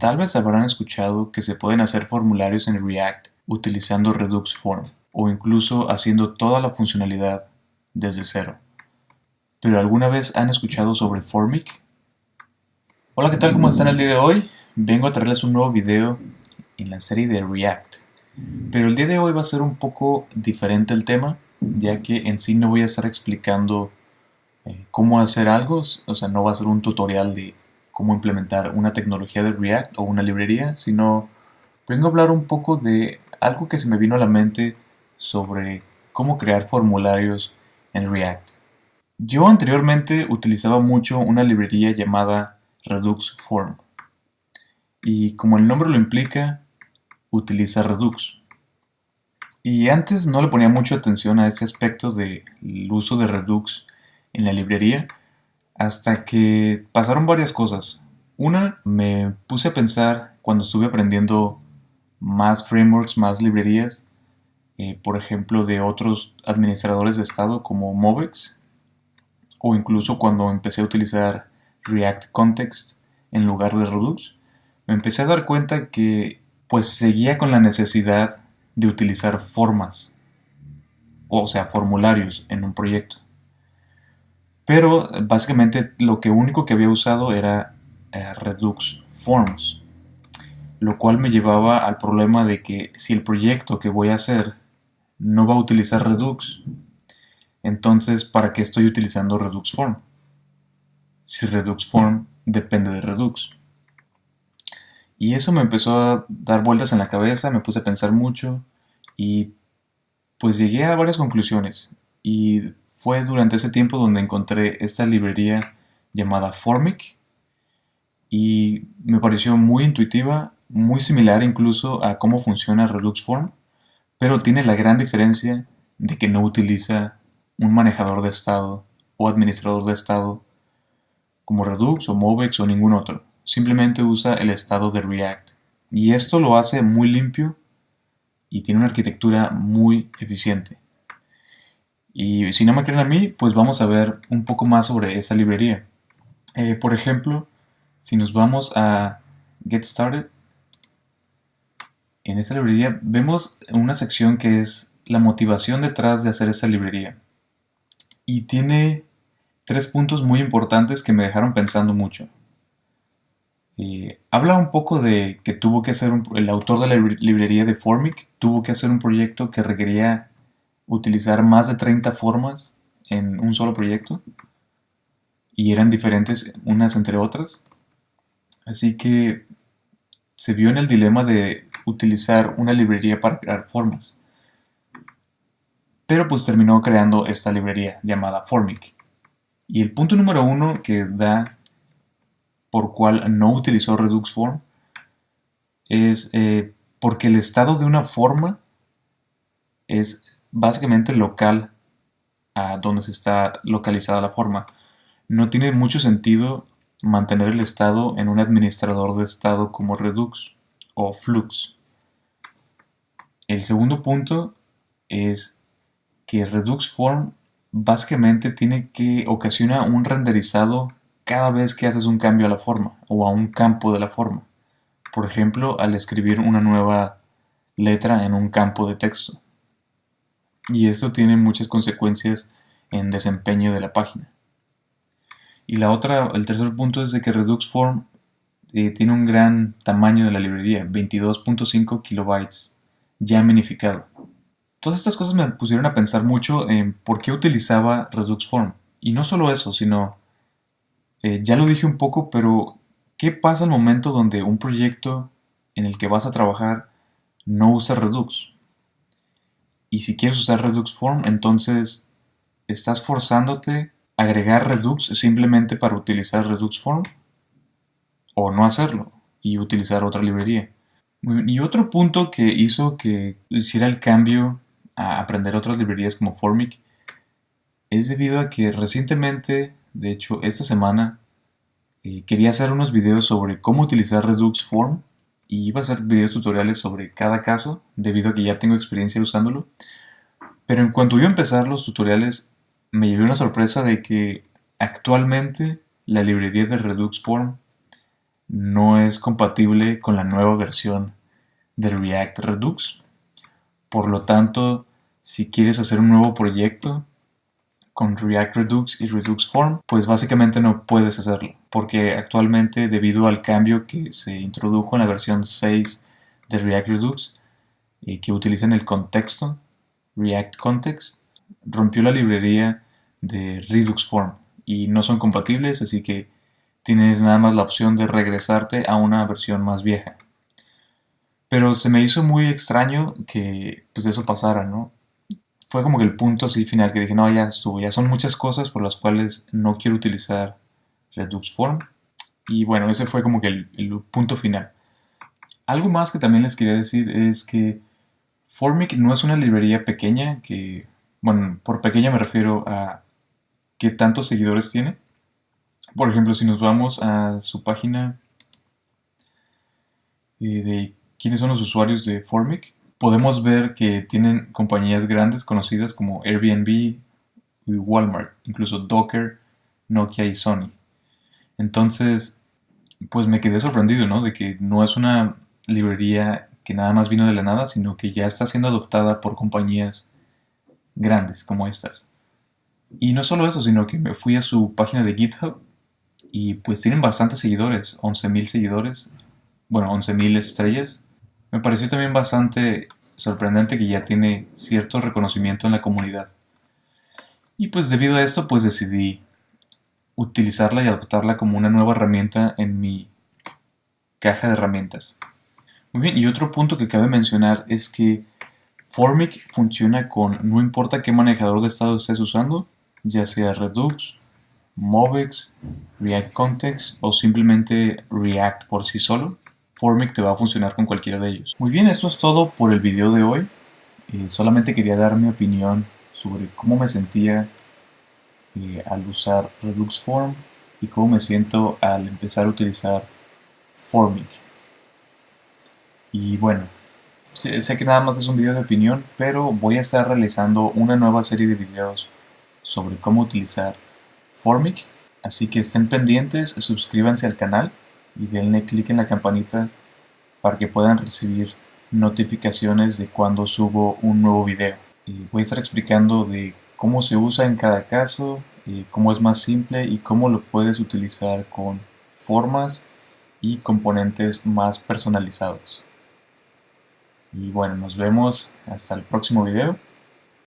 Tal vez habrán escuchado que se pueden hacer formularios en React utilizando Redux Form o incluso haciendo toda la funcionalidad desde cero. ¿Pero alguna vez han escuchado sobre Formic? Hola, ¿qué tal? ¿Cómo están el día de hoy? Vengo a traerles un nuevo video en la serie de React. Pero el día de hoy va a ser un poco diferente el tema, ya que en sí no voy a estar explicando cómo hacer algo, o sea, no va a ser un tutorial de cómo implementar una tecnología de React o una librería, sino vengo a hablar un poco de algo que se me vino a la mente sobre cómo crear formularios en React. Yo anteriormente utilizaba mucho una librería llamada Redux Form y como el nombre lo implica, utiliza Redux. Y antes no le ponía mucha atención a este aspecto del uso de Redux en la librería, hasta que pasaron varias cosas. Una, me puse a pensar cuando estuve aprendiendo más frameworks, más librerías, por ejemplo, de otros administradores de estado como Movex, o incluso cuando empecé a utilizar React Context en lugar de Redux, me empecé a dar cuenta que pues seguía con la necesidad de utilizar formas, o sea, formularios en un proyecto. Pero básicamente lo que único que había usado era Redux Forms, lo cual me llevaba al problema de que si el proyecto que voy a hacer no va a utilizar Redux, entonces ¿para qué estoy utilizando Redux Form? Si Redux Form depende de Redux. Y eso me empezó a dar vueltas en la cabeza, me puse a pensar mucho y pues llegué a varias conclusiones. Y fue durante ese tiempo donde encontré esta librería llamada Formic y me pareció muy intuitiva, muy similar incluso a cómo funciona Redux Form, pero tiene la gran diferencia de que no utiliza un manejador de estado o administrador de estado como Redux o Movex o ningún otro. Simplemente usa el estado de React. Y esto lo hace muy limpio y tiene una arquitectura muy eficiente. Y si no me creen a mí, pues vamos a ver un poco más sobre esta librería. Por ejemplo, si nos vamos a Get Started, en esta librería vemos una sección que es la motivación detrás de hacer esta librería. Y tiene tres puntos muy importantes que me dejaron pensando mucho. Habla un poco de que tuvo que hacer el autor de la librería de Formic tuvo que hacer un proyecto que requería utilizar más de 30 formas en un solo proyecto y eran diferentes unas entre otras. Así que se vio en el dilema de utilizar una librería para crear formas. Pero pues terminó creando esta librería llamada Formic. Y el punto número uno que da por cual no utilizó Redux Form es porque el estado de una forma es básicamente local a donde se está localizada la forma. No tiene mucho sentido mantener el estado en un administrador de estado como Redux o Flux. El segundo punto es que Redux Form básicamente ocasiona un renderizado cada vez que haces un cambio a la forma o a un campo de la forma. Por ejemplo, al escribir una nueva letra en un campo de texto. Y esto tiene muchas consecuencias en desempeño de la página. Y el tercer punto es de que Redux Form tiene un gran tamaño de la librería, 22.5 kilobytes, ya minificado. Todas estas cosas me pusieron a pensar mucho en por qué utilizaba Redux Form. Y no solo eso, sino, ya lo dije un poco, pero ¿qué pasa al momento donde un proyecto en el que vas a trabajar no usa Redux? Y si quieres usar Redux Form, entonces estás forzándote a agregar Redux simplemente para utilizar Redux Form o no hacerlo y utilizar otra librería. Y otro punto que hizo que hiciera el cambio a aprender otras librerías como Formic es debido a que recientemente, de hecho esta semana, quería hacer unos videos sobre cómo utilizar Redux Form y iba a hacer videos tutoriales sobre cada caso debido a que ya tengo experiencia usándolo. Pero en cuanto iba a empezar los tutoriales, me llevé una sorpresa de que actualmente la librería de Redux Form no es compatible con la nueva versión de React Redux. Por lo tanto, si quieres hacer un nuevo proyecto con React Redux y Redux Form, pues básicamente no puedes hacerlo, porque actualmente, debido al cambio que se introdujo en la versión 6 de React Redux, que utilizan el contexto, React Context, rompió la librería de Redux Form y no son compatibles, así que tienes nada más la opción de regresarte a una versión más vieja. Pero se me hizo muy extraño que pues eso pasara, ¿no? Fue como que el punto así final que dije, no, ya estuvo, ya son muchas cosas por las cuales no quiero utilizar Redux Form. Y bueno, ese fue como que el punto final. Algo más que también les quería decir es que Formic no es una librería pequeña, que, bueno, por pequeña me refiero a qué tantos seguidores tiene. Por ejemplo, si nos vamos a su página de quiénes son los usuarios de Formic, podemos ver que tienen compañías grandes conocidas como Airbnb y Walmart, incluso Docker, Nokia y Sony. Entonces, pues me quedé sorprendido, ¿no? De que no es una librería que nada más vino de la nada, sino que ya está siendo adoptada por compañías grandes como estas. Y no solo eso, sino que me fui a su página de GitHub y pues tienen bastantes seguidores, 11.000 seguidores, bueno, 11.000 estrellas. Me pareció también bastante sorprendente que ya tiene cierto reconocimiento en la comunidad. Y pues debido a esto, pues decidí utilizarla y adoptarla como una nueva herramienta en mi caja de herramientas. Muy bien, y otro punto que cabe mencionar es que Formic funciona con no importa qué manejador de estado estés usando, ya sea Redux, Movex, React Context o simplemente React por sí solo. Formic te va a funcionar con cualquiera de ellos. Muy bien, esto es todo por el video de hoy. Solamente quería dar mi opinión sobre cómo me sentía al usar Redux Form y cómo me siento al empezar a utilizar Formic. Y bueno, sé que nada más es un video de opinión, pero voy a estar realizando una nueva serie de videos sobre cómo utilizar Formic. Así que estén pendientes, suscríbanse al canal y denle clic en la campanita para que puedan recibir notificaciones de cuando subo un nuevo video. Y voy a estar explicando de cómo se usa en cada caso, cómo es más simple y cómo lo puedes utilizar con formas y componentes más personalizados. Y bueno, nos vemos hasta el próximo video.